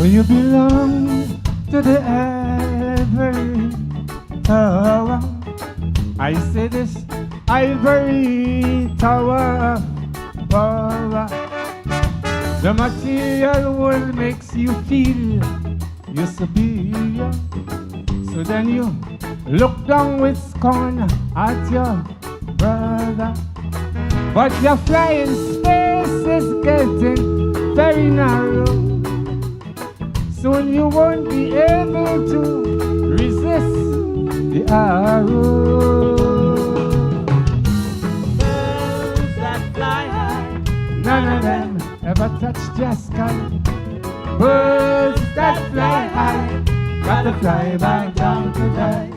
Oh, you belong to the ivory tower. I say this ivory tower of power. The material world makes you feel you're superior. So then you look down with scorn at your brother. But your flying space is getting very narrow. Soon you won't be able to resist the arrow. Birds that fly high, None of them ever touch the sky. Birds that fly high, got to fly back down to die.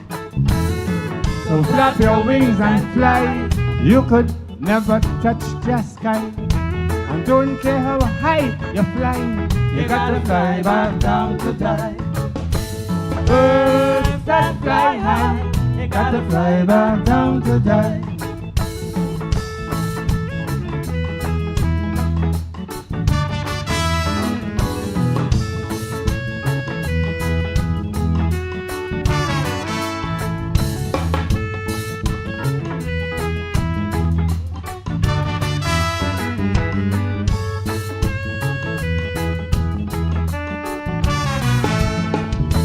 So flap your wings and fly. You could never touch the sky. And don't care how high you fly, you got to fly back down to die. Birds that fly high, you got to fly back down to die.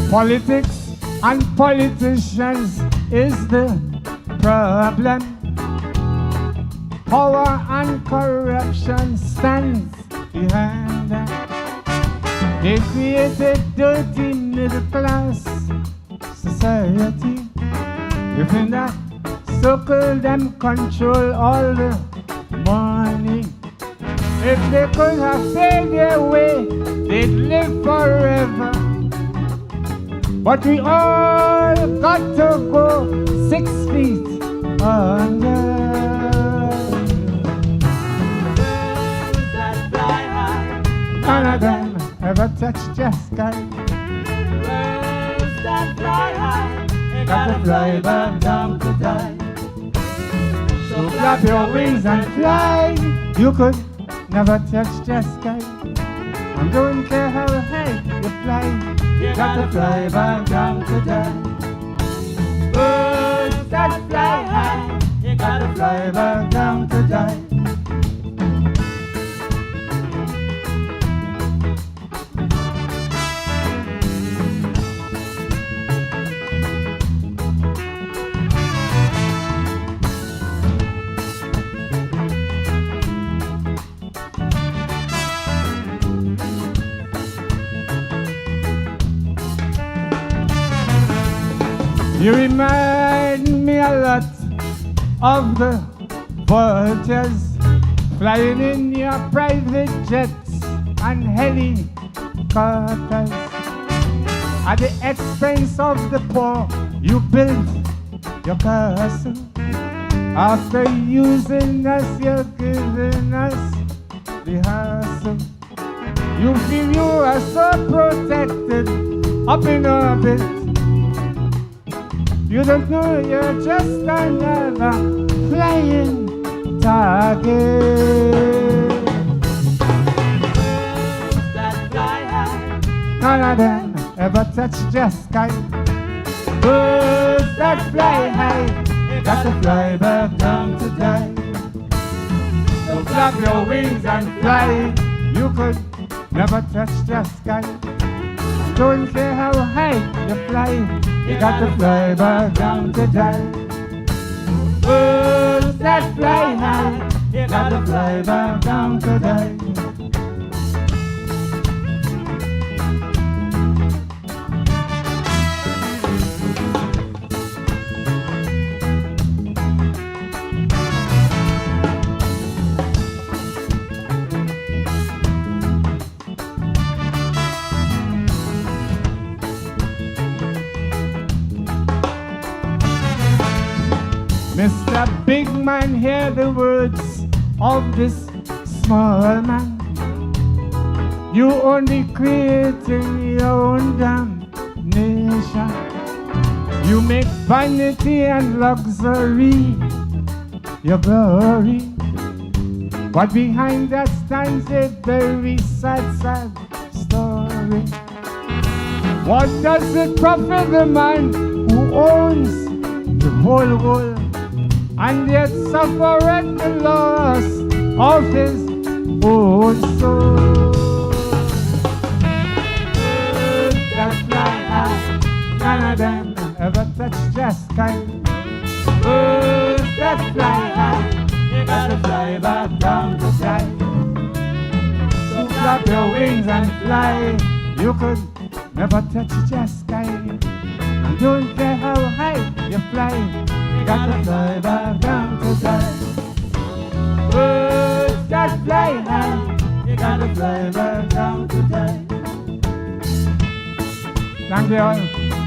Politics and politicians is the problem. Power and corruption stands behind them. They created dirty middle class society. Within that circle, them control all the money. If they could have paid their way, they'd live forever. But we all got to go 6 feet under. birds that fly high, None of them ever touch the sky. birds that fly high, they Got to fly back down to die. So flap your wings and fly. You could never touch the sky. And don't care how high you fly, you got to fly back down to die. Birds that fly high, you got to fly back down to die. You remind me a lot of the vultures flying in your private jets and helicopters. At the expense of the poor, you built your castle. After using us, you're giving us the hassle. You feel you are so protected up in orbit. You don't know you're just another flying target. birds that fly high, None of them ever touch the sky. Birds that fly high, got to fly back down to die. So flap your wings and fly. You could never touch the sky. Don't care how high you fly, you got to fly back down to die. Birds that fly high, you got to fly back down to die. Mr. Big Man, hear the words of this small man. You only creating your own damnation. You make vanity and luxury your glory. But behind that stands a very sad, sad story. What does it profit the man who owns the whole world and yet suffereth the loss of his own soul? Birds that fly high, none of them ever touch the sky. Birds that fly high, you gotta fly back down to die. So flap your wings and fly. You could never touch the sky. And don't care how high you fly, you gotta fly back down to die. Birds that fly high, you gotta fly back down to die. Thank you all.